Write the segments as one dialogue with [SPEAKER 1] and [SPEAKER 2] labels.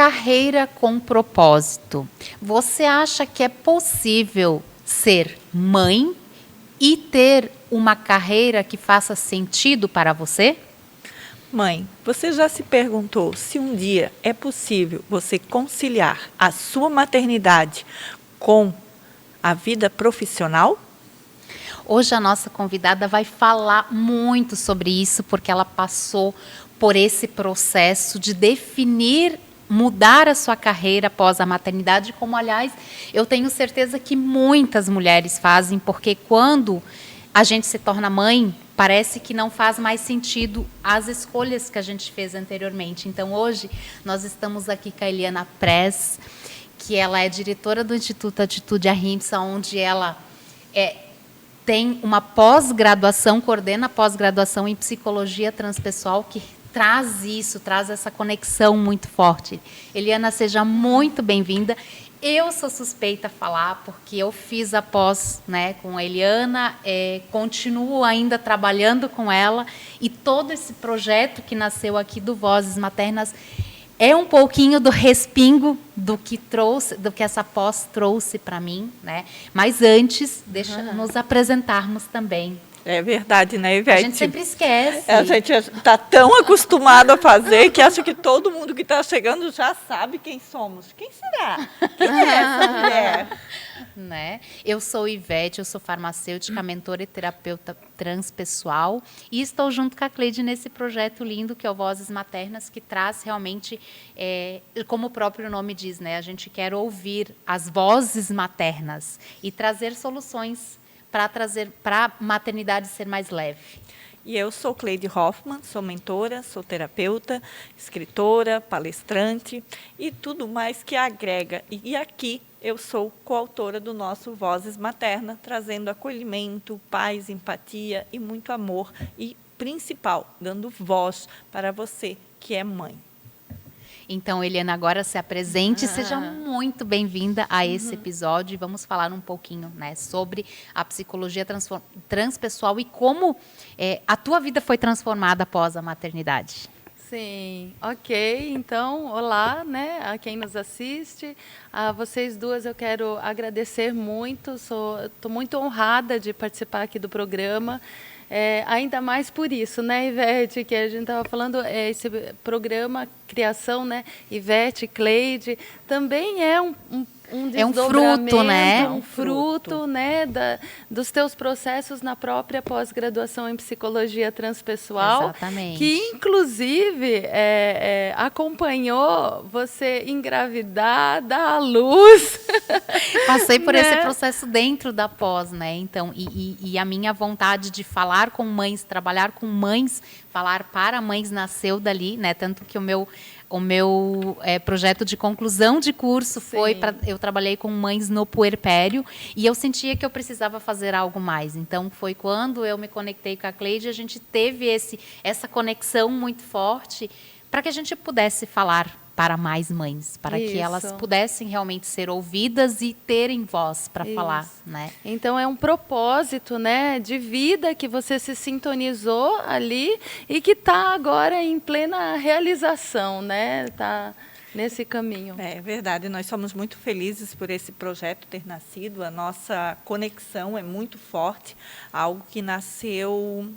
[SPEAKER 1] carreira com propósito. Você acha que é possível ser mãe e ter uma carreira que faça sentido para você?
[SPEAKER 2] Mãe, você já se perguntou se um dia é possível você conciliar a sua maternidade com a vida profissional?
[SPEAKER 1] Hoje a nossa convidada vai falar muito sobre isso, porque ela passou por esse processo de definir, mudar a sua carreira após a maternidade, como, aliás, eu tenho certeza que muitas mulheres fazem, porque quando a gente se torna mãe, parece que não faz mais sentido as escolhas que a gente fez anteriormente. Então, hoje, nós estamos aqui com a Eliana Press, que ela é diretora do Instituto Atitude Ahimsa, onde ela tem uma pós-graduação, coordena a pós-graduação em psicologia transpessoal, que traz isso, traz essa conexão muito forte. Eliana, seja muito bem-vinda. Eu sou suspeita a falar, porque eu fiz a pós, né, com a Eliana, continuo ainda trabalhando com ela, e todo esse projeto que nasceu aqui do Vozes Maternas é um pouquinho do respingo do que essa pós trouxe para mim, né? Mas antes, deixa nos apresentarmos também.
[SPEAKER 2] É verdade, né, Ivete?
[SPEAKER 1] A gente sempre esquece.
[SPEAKER 2] A gente está tão acostumado a fazer que acha que todo mundo que está chegando já sabe quem somos. Quem será? Quem é essa mulher?
[SPEAKER 1] Né? Eu sou Ivete, eu sou farmacêutica, mentora e terapeuta transpessoal, e estou junto com a Cleide nesse projeto lindo que é o Vozes Maternas, que traz realmente, como o próprio nome diz, né? A gente quer ouvir as vozes maternas e trazer soluções para a maternidade ser mais leve.
[SPEAKER 2] E eu sou Cleide Hoffmann, sou mentora, sou terapeuta, escritora, palestrante e tudo mais que agrega. E aqui eu sou coautora do nosso Vozes Materna, trazendo acolhimento, paz, empatia e muito amor e, principal, dando voz para você que é mãe.
[SPEAKER 1] Então, Eliana, agora se apresente, seja muito bem-vinda a esse episódio e vamos falar um pouquinho, né, sobre a psicologia transpessoal e como a tua vida foi transformada após a maternidade.
[SPEAKER 3] Sim, ok. Então, olá, né, a quem nos assiste. A vocês duas eu quero agradecer muito, estou muito honrada de participar aqui do programa. Ainda mais por isso, né, Ivete, que a gente estava falando, esse programa, criação, né, Ivete, Cleide, também é um
[SPEAKER 1] fruto, né?
[SPEAKER 3] Um fruto, né, dos teus processos na própria pós-graduação em psicologia transpessoal.
[SPEAKER 1] Exatamente.
[SPEAKER 3] Que, inclusive, acompanhou você engravidar, dar à luz.
[SPEAKER 1] Passei por esse processo dentro da pós, né? Então, e a minha vontade de falar com mães, trabalhar com mães, falar para mães nasceu dali, né? Tanto que o meu projeto de conclusão de curso foi eu trabalhei com mães no puerpério e eu sentia que eu precisava fazer algo mais. Então foi quando eu me conectei com a Cleide, a gente teve essa conexão muito forte para que a gente pudesse falar para mais mães, para que elas pudessem realmente ser ouvidas e terem voz para falar, né?
[SPEAKER 3] Então é um propósito, né, de vida que você se sintonizou ali e que está agora em plena realização, né? Tá nesse caminho.
[SPEAKER 2] É verdade, nós somos muito felizes por esse projeto ter nascido. A nossa conexão é muito forte, algo que nasceu.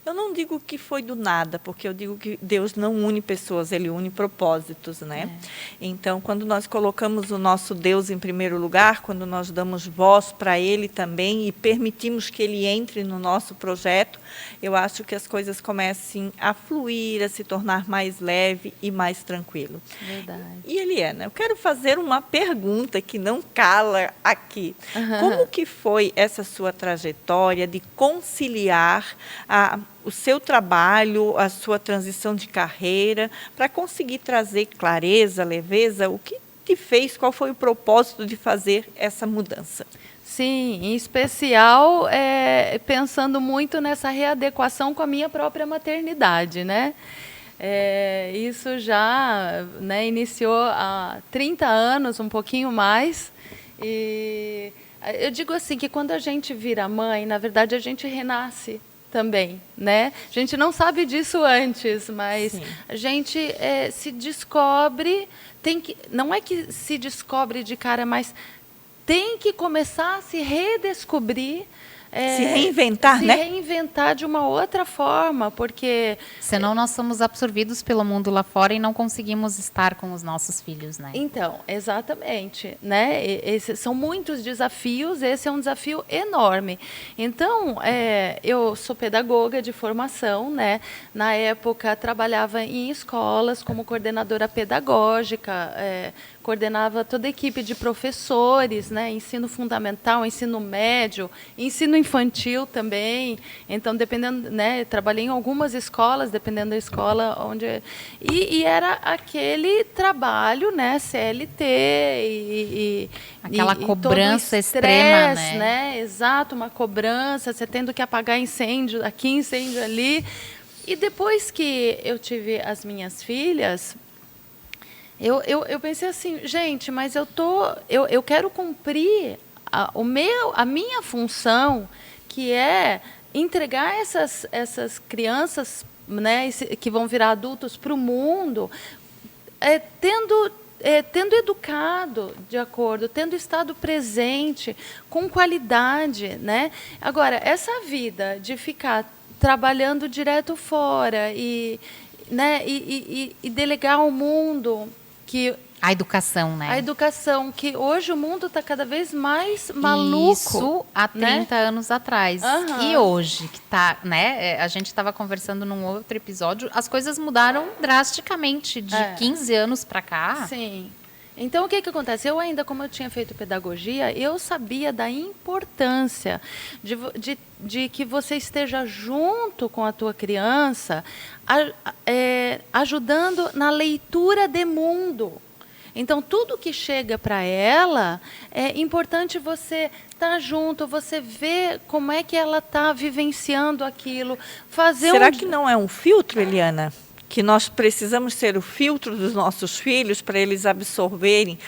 [SPEAKER 2] Eu não digo que foi do nada, porque eu digo que Deus não une pessoas, Ele une propósitos, né? Então, quando nós colocamos o nosso Deus em primeiro lugar, quando nós damos voz para Ele também e permitimos que Ele entre no nosso projeto, eu acho que as coisas comecem a fluir, a se tornar mais leve e mais tranquilo.
[SPEAKER 3] Verdade.
[SPEAKER 2] E, Eliana, eu quero fazer uma pergunta que não cala aqui. Como que foi essa sua trajetória de conciliar o seu trabalho, a sua transição de carreira, para conseguir trazer clareza, leveza? O que te fez? Qual foi o propósito de fazer essa mudança?
[SPEAKER 3] Sim, em especial pensando muito nessa readequação com a minha própria maternidade, né? Isso já, né, iniciou há 30 anos, um pouquinho mais. E eu digo assim, que quando a gente vira mãe, na verdade a gente renasce. também, né? A gente não sabe disso antes, mas
[SPEAKER 2] Sim.
[SPEAKER 3] a gente se descobre, não é que se descobre de cara, mas tem que começar a se redescobrir,
[SPEAKER 2] Se reinventar,
[SPEAKER 3] se
[SPEAKER 2] né?
[SPEAKER 3] reinventar de uma outra forma, porque
[SPEAKER 1] Senão nós somos absorvidos pelo mundo lá fora e não conseguimos estar com os nossos filhos, né?
[SPEAKER 3] então, exatamente, né? São muitos desafios, esse é um desafio enorme. Então, eu sou pedagoga de formação, né? Na época, trabalhava em escolas como coordenadora pedagógica, coordenava toda a equipe de professores, né? Ensino fundamental, ensino médio, ensino infantil também. Então, dependendo, né? Trabalhei em algumas escolas, dependendo da escola onde... E era aquele trabalho, né? CLT
[SPEAKER 1] Aquela
[SPEAKER 3] todo o
[SPEAKER 1] cobrança
[SPEAKER 3] estresse,
[SPEAKER 1] extrema, né?
[SPEAKER 3] Exato, uma cobrança, você tendo que apagar incêndio aqui, incêndio ali. E depois que eu tive as minhas filhas, eu pensei assim, gente, mas eu quero cumprir a minha função, que é entregar essas crianças, né, que vão virar adultos para o mundo, tendo educado de acordo, tendo estado presente, com qualidade, né? Agora, essa vida de ficar trabalhando direto fora né, e delegar ao mundo que
[SPEAKER 1] A educação, né?
[SPEAKER 3] a educação, que hoje o mundo está cada vez mais maluco.
[SPEAKER 1] Isso há 30 anos atrás.
[SPEAKER 3] Aham.
[SPEAKER 1] E hoje, que tá, né? A gente estava conversando num outro episódio, as coisas mudaram drasticamente de 15 anos para cá.
[SPEAKER 3] Sim. Então, o que acontece? Eu ainda, como eu tinha feito pedagogia, eu sabia da importância de que você esteja junto com a tua criança, ajudando na leitura de mundo. Então, tudo que chega para ela, é importante você estar junto, você ver como é que ela está vivenciando aquilo.
[SPEAKER 2] Será que não é um filtro, Eliana? Que nós precisamos ser o filtro dos nossos filhos para eles absorverem,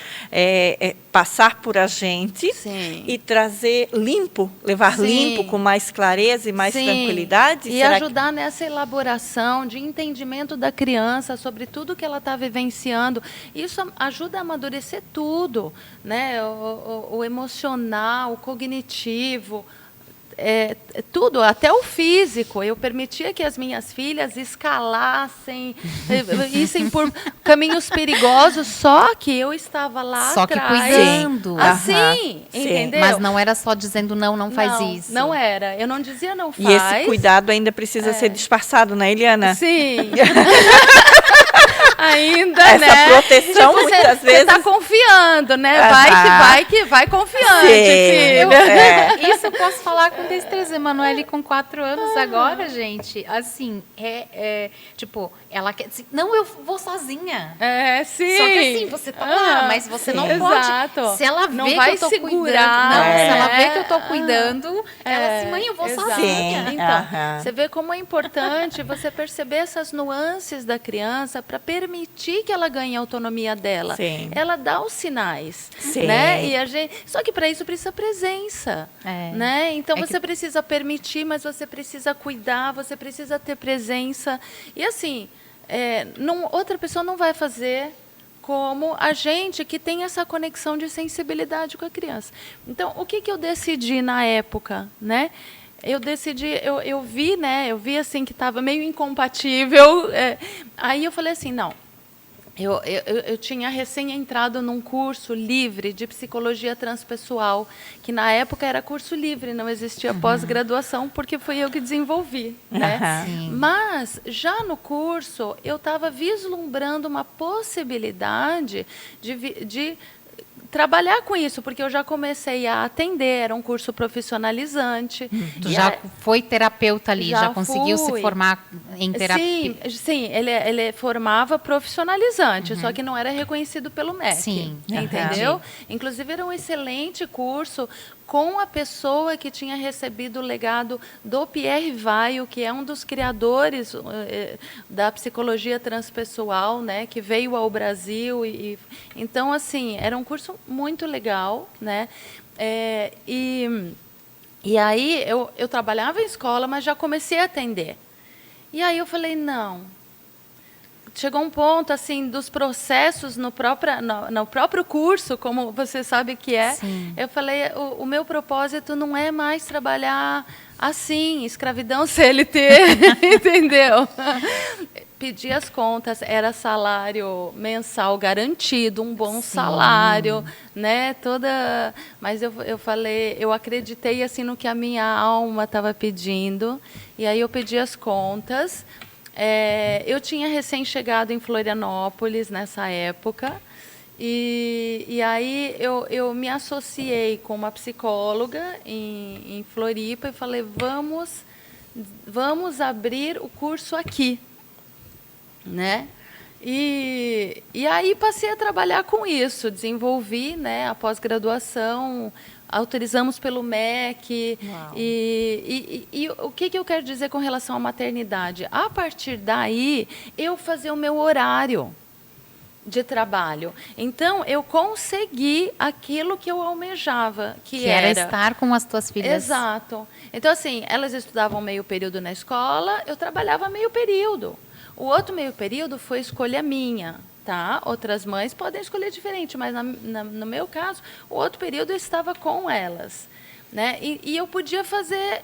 [SPEAKER 2] passar por a gente.
[SPEAKER 3] Sim.
[SPEAKER 2] E trazer limpo, levar
[SPEAKER 3] Sim.
[SPEAKER 2] limpo com mais clareza e mais
[SPEAKER 3] Sim.
[SPEAKER 2] tranquilidade?
[SPEAKER 3] E ajudar nessa elaboração de entendimento da criança sobre tudo que ela está vivenciando. Isso ajuda a amadurecer tudo, né? O emocional, o cognitivo, tudo, até o físico. Eu permitia que as minhas filhas escalassem, issem por caminhos perigosos, só que eu estava lá
[SPEAKER 1] Só que
[SPEAKER 3] atrás.
[SPEAKER 1] cuidando.
[SPEAKER 3] Assim,
[SPEAKER 2] Sim.
[SPEAKER 3] entendeu?
[SPEAKER 1] Mas não era só dizendo não faz isso.
[SPEAKER 3] Não era. Eu não dizia não faz.
[SPEAKER 2] E esse cuidado ainda precisa ser disfarçado, né, Eliana?
[SPEAKER 3] Sim. Ainda,
[SPEAKER 2] Essa
[SPEAKER 3] né?
[SPEAKER 2] proteção, muitas
[SPEAKER 3] Você
[SPEAKER 2] vezes...
[SPEAKER 3] está confiando, né? Vai confiante,
[SPEAKER 2] Sim.
[SPEAKER 3] filho.
[SPEAKER 1] Isso eu posso falar com destreza. Emanuele com 4 anos agora, gente. Assim, tipo, ela quer dizer, não, eu vou sozinha.
[SPEAKER 3] Sim.
[SPEAKER 1] Só que assim, você tá lá, mas você não pode.
[SPEAKER 3] Exato.
[SPEAKER 1] Se ela
[SPEAKER 3] Não
[SPEAKER 1] vê
[SPEAKER 3] vai
[SPEAKER 1] que eu tô
[SPEAKER 3] segurar.
[SPEAKER 1] cuidando. Não, se ela vê que eu tô
[SPEAKER 3] É.
[SPEAKER 1] cuidando, ela assim, mãe, eu vou
[SPEAKER 3] Exato.
[SPEAKER 1] sozinha.
[SPEAKER 2] Sim.
[SPEAKER 3] Então,
[SPEAKER 2] Aham.
[SPEAKER 3] você vê como é importante você perceber essas nuances da criança para permitir que ela ganhe a autonomia dela.
[SPEAKER 2] Sim.
[SPEAKER 3] Ela dá os sinais,
[SPEAKER 2] Sim.
[SPEAKER 3] né? E só que para isso precisa presença, né? Então você precisa permitir, mas você precisa cuidar, você precisa ter presença. E assim, outra pessoa não vai fazer como a gente que tem essa conexão de sensibilidade com a criança. Então, o que eu decidi na época, né? Eu decidi, eu vi assim que estava meio incompatível. Aí eu falei assim, não. Eu tinha recém entrado num curso livre de psicologia transpessoal, que na época era curso livre, não existia pós-graduação, porque foi eu que desenvolvi, né?
[SPEAKER 1] Sim.
[SPEAKER 3] Mas, já no curso, eu estava vislumbrando uma possibilidade de trabalhar com isso, porque eu já comecei a atender, era um curso profissionalizante.
[SPEAKER 1] Tu já foi terapeuta ali, já conseguiu
[SPEAKER 3] fui.
[SPEAKER 1] se formar em terapia?
[SPEAKER 3] Sim, ele formava profissionalizante, só que não era reconhecido pelo MEC.
[SPEAKER 1] Sim,
[SPEAKER 3] entendeu?
[SPEAKER 1] entendi.
[SPEAKER 3] Inclusive era um excelente curso com a pessoa que tinha recebido o legado do Pierre Weil, que é um dos criadores da psicologia transpessoal, né, que veio ao Brasil. Então, assim, era um curso muito legal, né? E aí eu trabalhava em escola, mas já comecei a atender. E aí eu falei, não. Chegou um ponto assim dos processos no próprio curso, como você sabe que é.
[SPEAKER 1] Sim.
[SPEAKER 3] Eu falei, o meu propósito não é mais trabalhar assim, escravidão CLT, entendeu? Pedir as contas, era salário mensal garantido, um bom salário, né? Mas eu falei, eu acreditei assim no que a minha alma estava pedindo, e aí eu pedi as contas. Eu tinha recém-chegado em Florianópolis nessa época, e aí eu me associei com uma psicóloga em Floripa e falei, vamos abrir o curso aqui, né? E aí passei a trabalhar com isso, desenvolvi, né, a pós-graduação, autorizamos pelo MEC. E o que eu quero dizer com relação à maternidade? A partir daí, eu fazia o meu horário de trabalho. Então, eu consegui aquilo que eu almejava, que
[SPEAKER 1] era estar com as tuas filhas.
[SPEAKER 3] Exato. Então, assim, elas estudavam meio período na escola, eu trabalhava meio período. O outro meio período foi escolha minha. Tá? Outras mães podem escolher diferente, mas no meu caso, o outro período eu estava com elas. Né? E eu podia fazer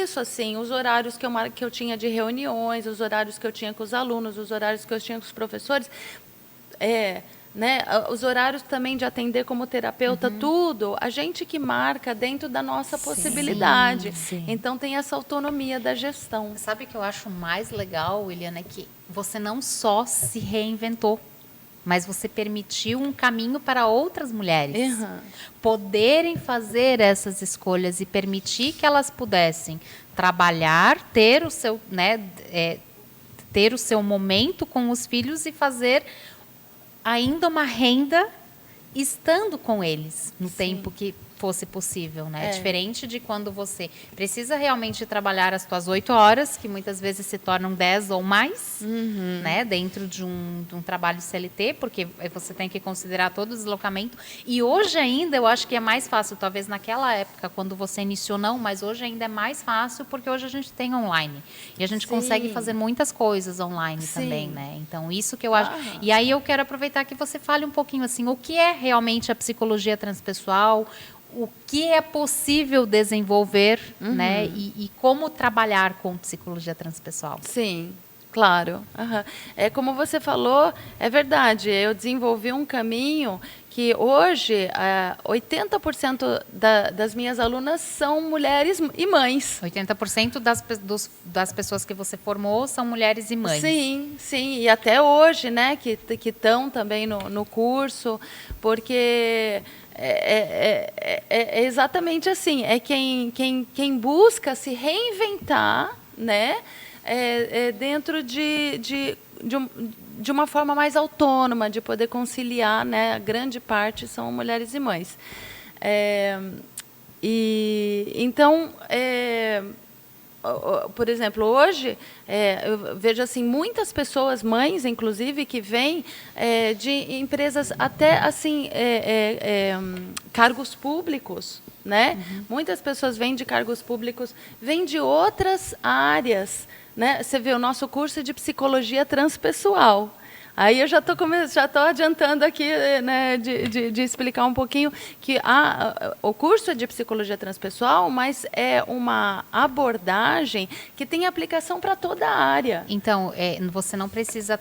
[SPEAKER 3] isso, assim, os horários que eu tinha de reuniões, os horários que eu tinha com os alunos, os horários que eu tinha com os professores, né? Os horários também de atender como terapeuta, tudo, a gente que marca dentro da nossa possibilidade.
[SPEAKER 1] Sim.
[SPEAKER 3] Então, tem essa autonomia da gestão.
[SPEAKER 1] Sabe o que eu acho mais legal, Eliana, é que você não só se reinventou, mas você permitiu um caminho para outras mulheres poderem fazer essas escolhas e permitir que elas pudessem trabalhar, ter o seu, né, ter o seu momento com os filhos e fazer ainda uma renda estando com eles no tempo que fosse possível, né? Diferente de quando você precisa realmente trabalhar as suas 8 horas, que muitas vezes se tornam 10 ou mais, né? Dentro de um trabalho CLT, porque você tem que considerar todo o deslocamento. E hoje ainda eu acho que é mais fácil, talvez naquela época, quando você iniciou, não, mas hoje ainda é mais fácil, porque hoje a gente tem online. E a gente consegue fazer muitas coisas online também, né? Então, isso que eu acho. E aí eu quero aproveitar que você fale um pouquinho assim, o que é realmente a psicologia transpessoal, o que é possível desenvolver, né? E como trabalhar com psicologia transpessoal.
[SPEAKER 3] Sim, claro. É como você falou, é verdade. Eu desenvolvi um caminho que hoje 80% das minhas alunas são mulheres e mães.
[SPEAKER 1] 80% das pessoas que você formou são mulheres e mães.
[SPEAKER 3] Sim, sim. E até hoje, né, que estão também no curso, porque é exatamente assim. É quem busca se reinventar, né, dentro de uma forma mais autônoma, de poder conciliar, né? Grande parte são mulheres e mães. Então, por exemplo, hoje eu vejo assim muitas pessoas, mães inclusive, que vêm de empresas até assim cargos públicos, né? Muitas pessoas vêm de cargos públicos, vêm de outras áreas, né? Você vê, o nosso curso é de psicologia transpessoal. Aí eu já estou adiantando aqui, né, de explicar um pouquinho que o curso é de psicologia transpessoal, mas é uma abordagem que tem aplicação para toda a área.
[SPEAKER 1] Então, você não precisa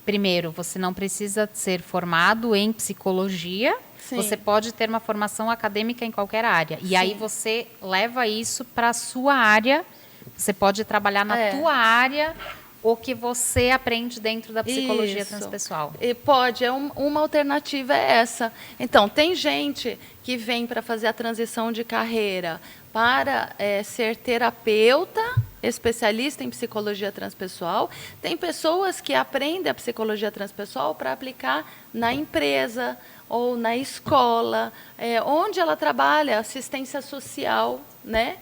[SPEAKER 1] primeiro, você não precisa ser formado em psicologia. Sim. Você pode ter uma formação acadêmica em qualquer área. E aí você leva isso para a sua área. Você pode trabalhar na tua área o que você aprende dentro da psicologia transpessoal.
[SPEAKER 3] E pode, uma alternativa é essa. Então, tem gente que vem para fazer a transição de carreira para ser terapeuta, especialista em psicologia transpessoal. Tem pessoas que aprendem a psicologia transpessoal para aplicar na empresa ou na escola, onde ela trabalha, assistência social, né?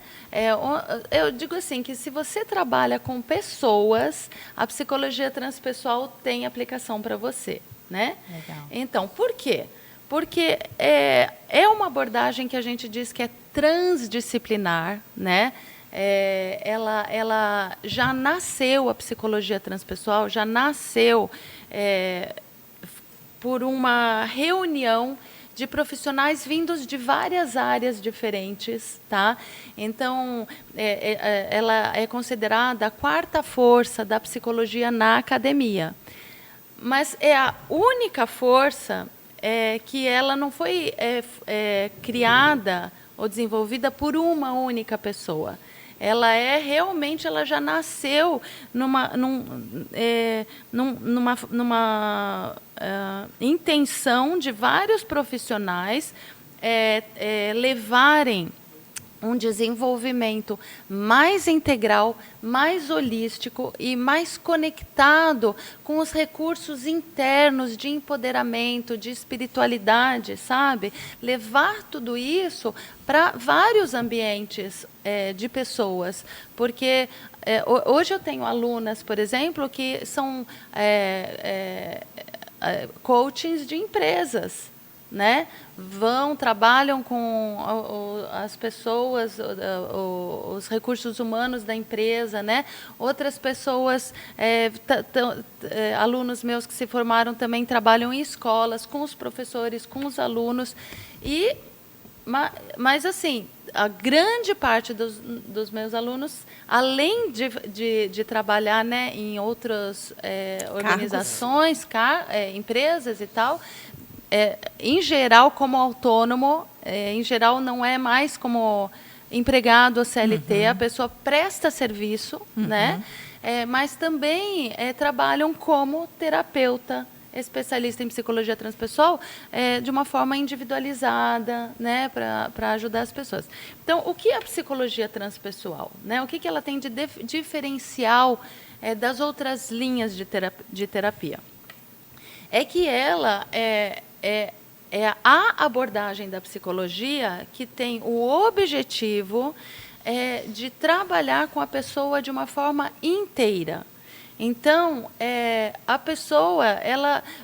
[SPEAKER 3] Eu digo assim, que se você trabalha com pessoas, a psicologia transpessoal tem aplicação para você, né?
[SPEAKER 1] Legal.
[SPEAKER 3] Então, por quê? Porque é uma abordagem que a gente diz que é transdisciplinar, né? Ela já nasceu, a psicologia transpessoal já nasceu por uma reunião de profissionais vindos de várias áreas diferentes, tá? Então, ela é considerada a quarta força da psicologia na academia. Mas é a única força que ela não foi criada ou desenvolvida por uma única pessoa. Ela realmente, ela já nasceu numa intenção de vários profissionais levarem um desenvolvimento mais integral, mais holístico e mais conectado com os recursos internos de empoderamento, de espiritualidade, sabe? Levar tudo isso para vários ambientes de pessoas, porque hoje eu tenho alunas, por exemplo, que são coachings de empresas, né? Trabalham com as pessoas, os recursos humanos da empresa, né? Outras pessoas, alunos meus que se formaram também trabalham em escolas, com os professores, com os alunos. Mas assim, a grande parte dos meus alunos, além de trabalhar, né, em outras organizações, empresas e tal, em geral, como autônomo, em geral, não é mais como empregado ou CLT, a pessoa presta serviço, né? Mas também trabalham como terapeuta, especialista em psicologia transpessoal, de uma forma individualizada, né, para ajudar as pessoas. Então, o que é a psicologia transpessoal? Né? O que ela tem de diferencial das outras linhas de terapia? É que ela é a abordagem da psicologia que tem o objetivo de trabalhar com a pessoa de uma forma inteira. Então, a pessoa,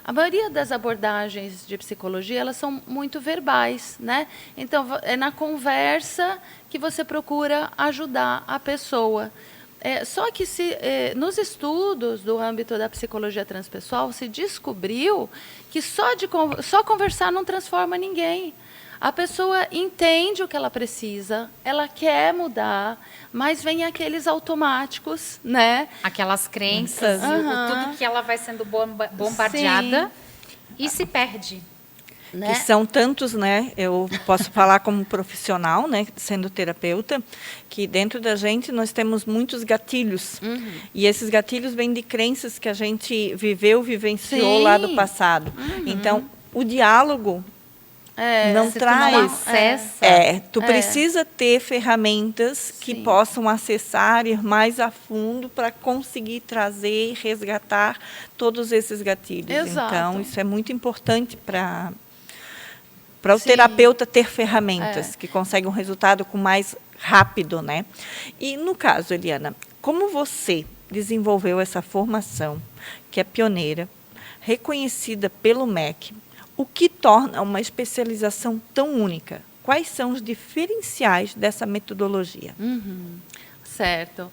[SPEAKER 3] a maioria das abordagens de psicologia, elas são muito verbais, né? Então, é na conversa que você procura ajudar a pessoa. Só que nos estudos do âmbito da psicologia transpessoal se descobriu que só conversar não transforma ninguém. A pessoa entende o que ela precisa, ela quer mudar, mas vem aqueles automáticos, né?
[SPEAKER 1] Aquelas crenças, tudo que ela vai sendo bombardeada. Sim. E se perde.
[SPEAKER 2] Né? Que são tantos, né? Eu posso falar como profissional, né, sendo terapeuta, que dentro da gente nós temos muitos gatilhos. E esses gatilhos vêm de crenças que a gente vivenciou Sim. lá do passado. Então, o diálogo não traz. Tu precisa ter ferramentas que possam acessar, ir mais a fundo para conseguir trazer, resgatar todos esses gatilhos. Exato. Então, isso é muito importante para o terapeuta ter ferramentas que conseguem um resultado mais rápido, né? E no caso, Eliana, como você desenvolveu essa formação, que é pioneira, reconhecida pelo MEC, o que torna uma especialização tão única? Quais são os diferenciais dessa metodologia?
[SPEAKER 3] Certo.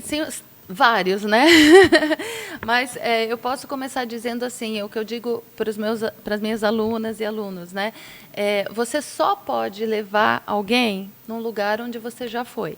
[SPEAKER 3] Sim, vários, né? Mas eu posso começar dizendo assim, o que eu digo para as minhas alunas e alunos, né? Você só pode levar alguém num lugar onde você já foi.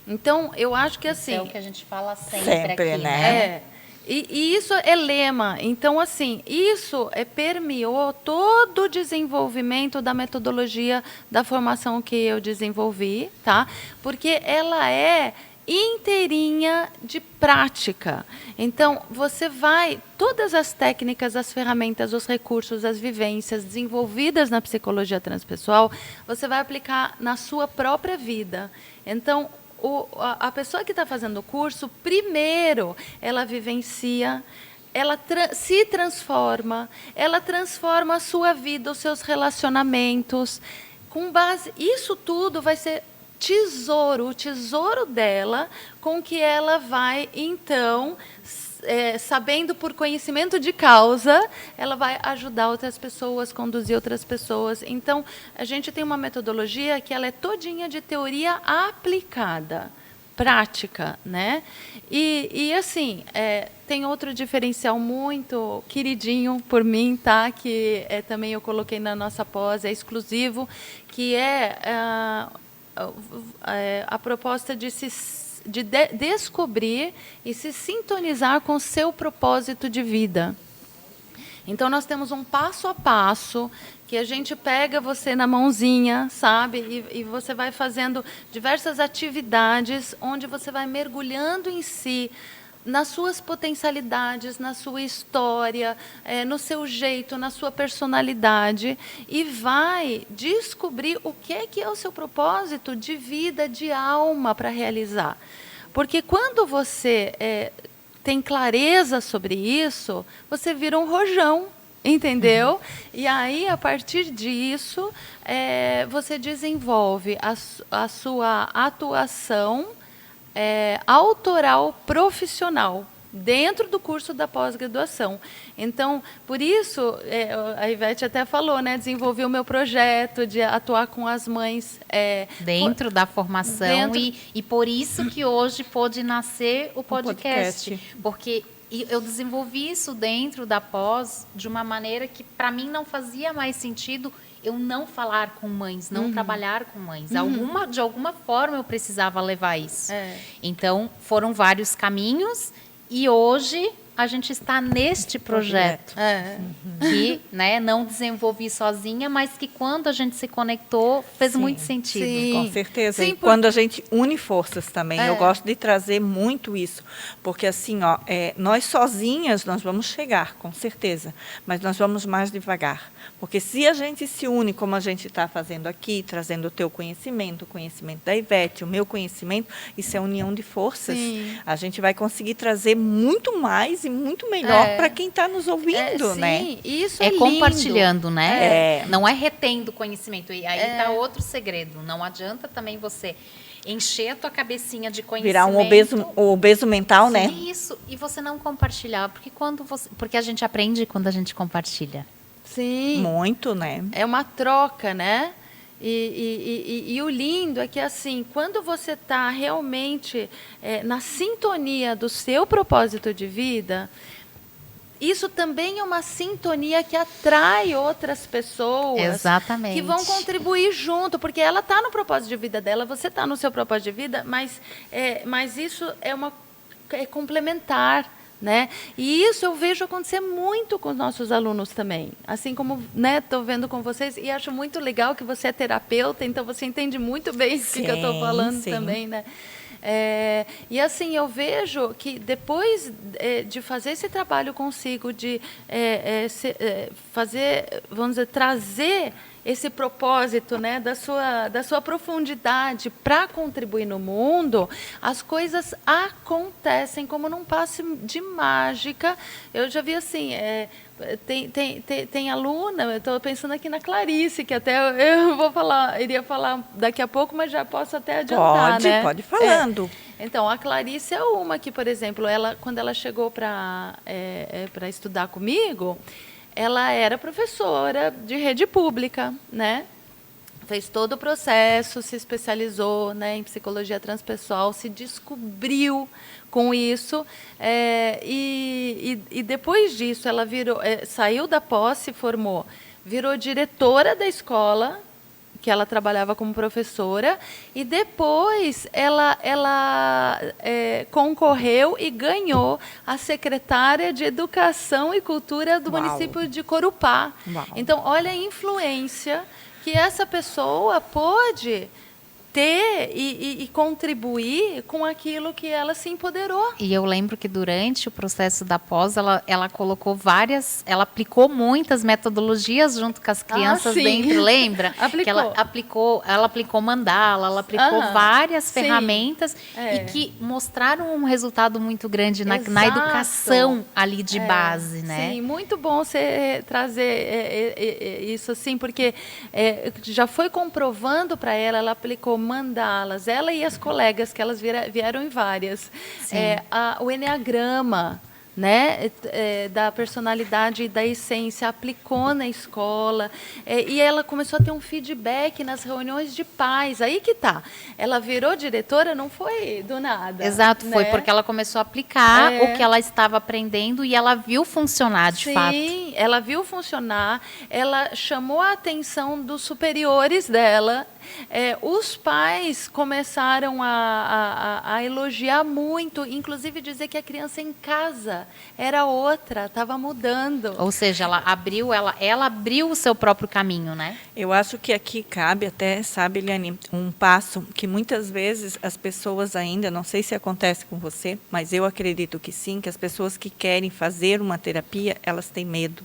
[SPEAKER 3] Então, eu acho que assim...
[SPEAKER 1] Isso é o que a gente fala sempre aqui,
[SPEAKER 3] né? E isso é lema. Então, assim, isso permeou todo o desenvolvimento da metodologia da formação que eu desenvolvi, tá? Porque ela é inteirinha de prática. Então, todas as técnicas, as ferramentas, os recursos, as vivências desenvolvidas na psicologia transpessoal, você vai aplicar na sua própria vida. Então, a pessoa que está fazendo o curso, primeiro, ela vivencia, ela se transforma, ela transforma a sua vida, os seus relacionamentos. Com base, isso tudo vai ser tesouro, o tesouro dela, com que ela vai, então, sabendo por conhecimento de causa, ela vai ajudar outras pessoas, conduzir outras pessoas. Então, a gente tem uma metodologia que ela é todinha de teoria aplicada, prática, né? E assim, tem outro diferencial muito queridinho por mim, tá? Que também eu coloquei na nossa pós, é exclusivo, que é a proposta de descobrir e se sintonizar com o seu propósito de vida. Então, nós temos um passo a passo que a gente pega você na mãozinha, sabe? E você vai fazendo diversas atividades onde você vai mergulhando em si, nas suas potencialidades, na sua história, no seu jeito, na sua personalidade, e vai descobrir o que é o seu propósito de vida, de alma para realizar. Porque quando você tem clareza sobre isso, você vira um rojão, entendeu? E aí, a partir disso, você desenvolve a sua atuação autoral profissional dentro do curso da pós-graduação. Então, por isso, a Ivete até falou, né, desenvolvi o meu projeto de atuar com as mães.
[SPEAKER 1] Dentro da formação, e por isso que hoje pôde nascer o podcast. Porque eu desenvolvi isso dentro da pós de uma maneira que, para mim, não fazia mais sentido eu não falar com mães, não trabalhar com mães. De alguma forma eu precisava levar isso. Então, foram vários caminhos e hoje a gente está neste projeto. Que, né, não desenvolvi sozinha, mas que quando a gente se conectou, fez muito sentido.
[SPEAKER 2] Sim, com certeza. Sim, e quando a gente une forças também, eu gosto de trazer muito isso. Porque assim, nós sozinhas nós vamos chegar, com certeza, mas nós vamos mais devagar. Porque se a gente se une, como a gente está fazendo aqui, trazendo o teu conhecimento, o conhecimento da Ivete, o meu conhecimento, isso é união de forças. Sim. A gente vai conseguir trazer muito mais e muito melhor para quem está nos ouvindo, né?
[SPEAKER 3] Sim, isso é lindo.
[SPEAKER 1] Compartilhando, né? Não é retendo conhecimento. E aí está outro segredo. Não adianta também você encher a tua cabecinha de conhecimento.
[SPEAKER 2] Virar um obeso mental, né?
[SPEAKER 1] Isso. E você não compartilhar. Porque a gente aprende quando a gente compartilha.
[SPEAKER 3] Sim.
[SPEAKER 2] Muito, né?
[SPEAKER 3] É uma troca, né? E o lindo é que, assim, quando você está realmente na sintonia do seu propósito de vida, isso também é uma sintonia que atrai outras pessoas.
[SPEAKER 1] Exatamente.
[SPEAKER 3] Que vão contribuir junto, porque ela está no propósito de vida dela, você está no seu propósito de vida, mas isso é complementar. Né? E isso eu vejo acontecer muito com os nossos alunos também. Assim como estou vendo com vocês, e acho muito legal que você é terapeuta, então você entende muito bem o que eu estou falando também. Né? E assim, eu vejo que depois de fazer esse trabalho consigo, de fazer, vamos dizer, trazer esse propósito, né, da sua profundidade para contribuir no mundo, as coisas acontecem como num passe de mágica. Eu já vi assim, tem aluna, eu estou pensando aqui na Clarice, que até eu iria falar daqui a pouco, mas já posso até adiantar, né?
[SPEAKER 2] Pode falando.
[SPEAKER 3] Então, a Clarice é uma que, por exemplo, quando ela chegou para estudar comigo, ela era professora de rede pública, né? Fez todo o processo, se especializou, né, em psicologia transpessoal, se descobriu com isso. E depois disso, ela saiu da pós, se formou, virou diretora da escola, que ela trabalhava como professora, e depois ela concorreu e ganhou a secretária de Educação e Cultura do município de Corupá. Uau. Então, olha a influência que essa pessoa pôde ter e contribuir com aquilo que ela se empoderou.
[SPEAKER 1] E eu lembro que durante o processo da pós, ela colocou ela aplicou muitas metodologias junto com as crianças dentro, lembra?
[SPEAKER 3] Aplicou.
[SPEAKER 1] Que ela aplicou mandala, ela aplicou várias ferramentas e que mostraram um resultado muito grande na educação ali de base, né?
[SPEAKER 3] Sim, muito bom você trazer isso assim, porque já foi comprovando para ela aplicou mandalas, ela e as colegas, que elas vieram em várias.
[SPEAKER 1] Sim.
[SPEAKER 3] O eneagrama, né, da personalidade e da essência, aplicou na escola, e ela começou a ter um feedback nas reuniões de pais. Aí que tá. Ela virou diretora, não foi do nada.
[SPEAKER 1] Exato, foi
[SPEAKER 3] né?
[SPEAKER 1] porque ela começou a aplicar o que ela estava aprendendo e ela viu funcionar de fato.
[SPEAKER 3] Sim, ela viu funcionar, ela chamou a atenção dos superiores dela. Os pais começaram a elogiar muito, inclusive dizer que a criança em casa era outra, estava mudando.
[SPEAKER 1] Ou seja, ela abriu o seu próprio caminho, né?
[SPEAKER 2] Eu acho que aqui cabe até, sabe, Eliane, um passo que muitas vezes as pessoas ainda, não sei se acontece com você, mas eu acredito que sim, que as pessoas que querem fazer uma terapia, elas têm medo,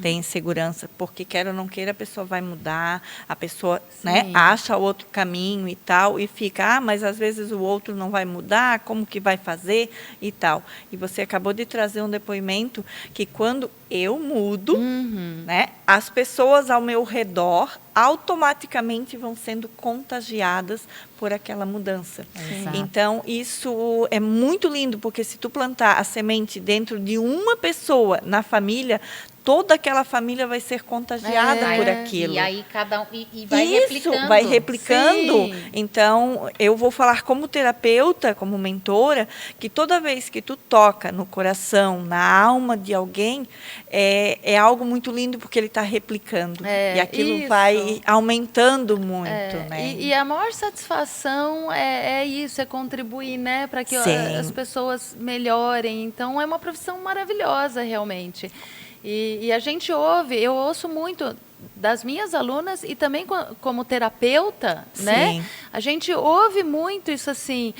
[SPEAKER 2] têm insegurança, porque quer ou não queira, a pessoa vai mudar, a pessoa, né, acha outro caminho e tal, e fica, mas às vezes o outro não vai mudar, como que vai fazer e tal. E você acabou de trazer um depoimento que quando eu mudo, né, as pessoas ao meu redor automaticamente vão sendo contagiadas por aquela mudança.
[SPEAKER 1] Exato.
[SPEAKER 2] Então, isso é muito lindo, porque se tu plantar a semente dentro de uma pessoa na família, toda aquela família vai ser contagiada por aquilo.
[SPEAKER 1] E aí cada um e vai
[SPEAKER 2] Isso,
[SPEAKER 1] replicando.
[SPEAKER 2] vai replicando.
[SPEAKER 3] Sim.
[SPEAKER 2] Então, eu vou falar como terapeuta, como mentora, que toda vez que tu toca no coração, na alma de alguém, é algo muito lindo, porque ele está replicando. E aquilo
[SPEAKER 3] isso.
[SPEAKER 2] vai aumentando muito. Né?
[SPEAKER 3] E a maior satisfação é isso, é contribuir, né, para que
[SPEAKER 2] Sim.
[SPEAKER 3] as pessoas melhorem. Então, é uma profissão maravilhosa, realmente. E a gente eu ouço muito das minhas alunas e também como terapeuta, né?
[SPEAKER 2] Sim.
[SPEAKER 3] A gente ouve muito isso assim,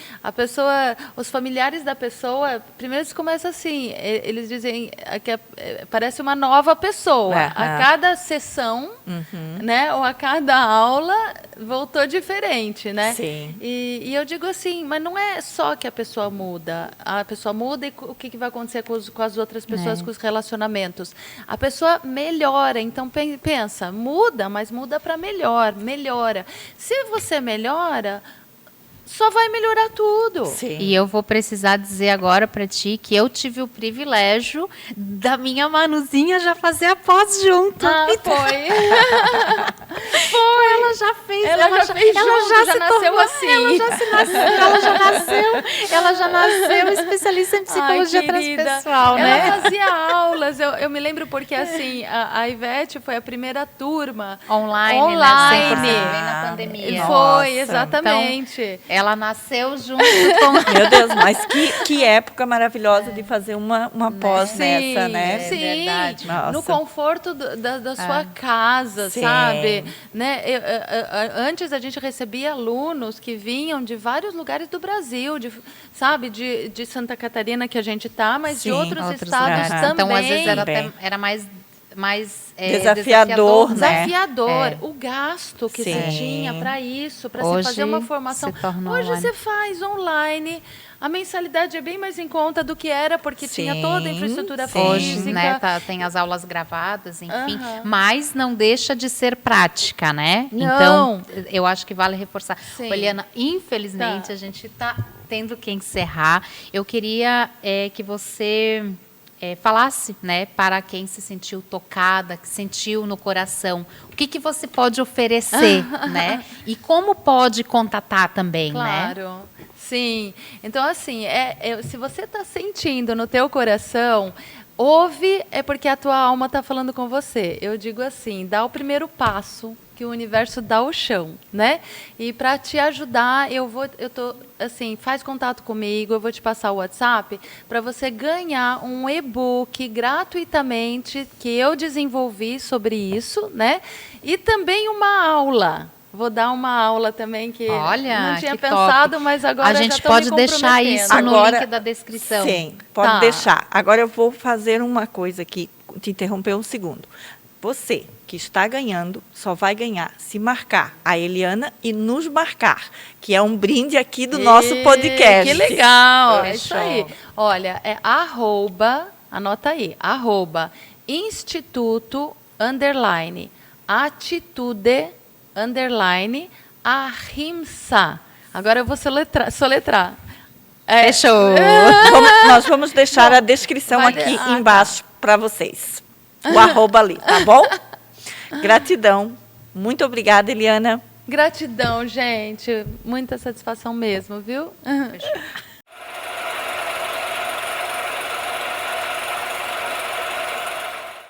[SPEAKER 3] os familiares da pessoa, primeiro eles começam assim, eles dizem que parece uma nova pessoa. A cada sessão, né, ou a cada aula, voltou diferente, né?
[SPEAKER 2] Sim.
[SPEAKER 3] E eu digo assim, mas não é só que a pessoa muda e o que vai acontecer com as outras pessoas, com os relacionamentos. A pessoa melhora, então pensa, muda, mas muda para melhora. Se você melhora, só vai melhorar tudo.
[SPEAKER 2] Sim.
[SPEAKER 1] E eu vou precisar dizer agora para ti que eu tive o privilégio da minha Manuzinha já fazer a pós junto.
[SPEAKER 3] Foi.
[SPEAKER 1] Ela já fez.
[SPEAKER 3] Ela já fez
[SPEAKER 1] ela
[SPEAKER 3] junto,
[SPEAKER 1] já
[SPEAKER 3] já
[SPEAKER 1] se
[SPEAKER 3] nasceu
[SPEAKER 1] tornou,
[SPEAKER 3] assim.
[SPEAKER 1] Ela já nasceu especialista em psicologia transpessoal, né?
[SPEAKER 3] Ela fazia aulas. Eu me lembro porque assim, a Ivete foi a primeira turma
[SPEAKER 1] Online. Né? 100% bem na pandemia.
[SPEAKER 3] Foi, exatamente.
[SPEAKER 1] Então, ela nasceu junto com...
[SPEAKER 2] Meu Deus, mas que época maravilhosa de fazer uma pós nessa, né?
[SPEAKER 3] Sim,
[SPEAKER 1] verdade.
[SPEAKER 3] no conforto da sua casa,
[SPEAKER 2] Sim.
[SPEAKER 3] sabe? Né? Antes a gente recebia alunos que vinham de vários lugares do Brasil, sabe? De Santa Catarina que a gente tá, mas
[SPEAKER 2] Sim,
[SPEAKER 3] de outros
[SPEAKER 2] lugares.
[SPEAKER 3] estados também.
[SPEAKER 1] Então, às vezes, era mais
[SPEAKER 2] desafiador, né?
[SPEAKER 3] Desafiador. O gasto que
[SPEAKER 2] Sim.
[SPEAKER 3] você tinha para isso, para
[SPEAKER 1] Hoje
[SPEAKER 3] você fazer uma formação.
[SPEAKER 1] se tornou
[SPEAKER 3] Hoje
[SPEAKER 1] online.
[SPEAKER 3] você faz online. A mensalidade é bem mais em conta do que era, porque tinha toda a infraestrutura
[SPEAKER 1] Hoje,
[SPEAKER 3] física.
[SPEAKER 1] né, tem as aulas gravadas, enfim. Mas não deixa de ser prática, né?
[SPEAKER 3] Não.
[SPEAKER 1] Então, eu acho que vale reforçar.
[SPEAKER 3] Sim.
[SPEAKER 1] Eliana, infelizmente, a gente está tendo que encerrar. Eu queria que você... falasse, né, para quem se sentiu tocada, que sentiu no coração, o que você pode oferecer, né? E como pode contatar também, né?
[SPEAKER 3] Claro, sim. Então, assim, se você está sentindo no teu coração, ouve, é porque a tua alma está falando com você. Eu digo assim, dá o primeiro passo, que o universo dá o chão, né? E para te ajudar, assim, faz contato comigo, eu vou te passar o WhatsApp para você ganhar um e-book gratuitamente que eu desenvolvi sobre isso, né? E também uma aula. Vou dar uma aula também que não tinha pensado, mas agora
[SPEAKER 1] a gente
[SPEAKER 3] já tô
[SPEAKER 1] pode
[SPEAKER 3] me
[SPEAKER 1] deixar isso no link da descrição.
[SPEAKER 2] Sim, pode deixar. Agora eu vou fazer uma coisa aqui, te interromper um segundo. Você que está ganhando, só vai ganhar se marcar a Eliana e nos marcar, que é um brinde aqui do nosso podcast.
[SPEAKER 3] Que legal,
[SPEAKER 1] Fechou.
[SPEAKER 3] é isso aí. Olha, anota aí, @instituto_atitude Ahimsa. Agora eu vou soletrar.
[SPEAKER 1] Fechou.
[SPEAKER 2] Nós vamos deixar a descrição aqui embaixo para vocês. O arroba ali, tá bom? Gratidão. Muito obrigada, Eliana.
[SPEAKER 3] Gratidão, gente. Muita satisfação mesmo, viu?
[SPEAKER 1] Fechou.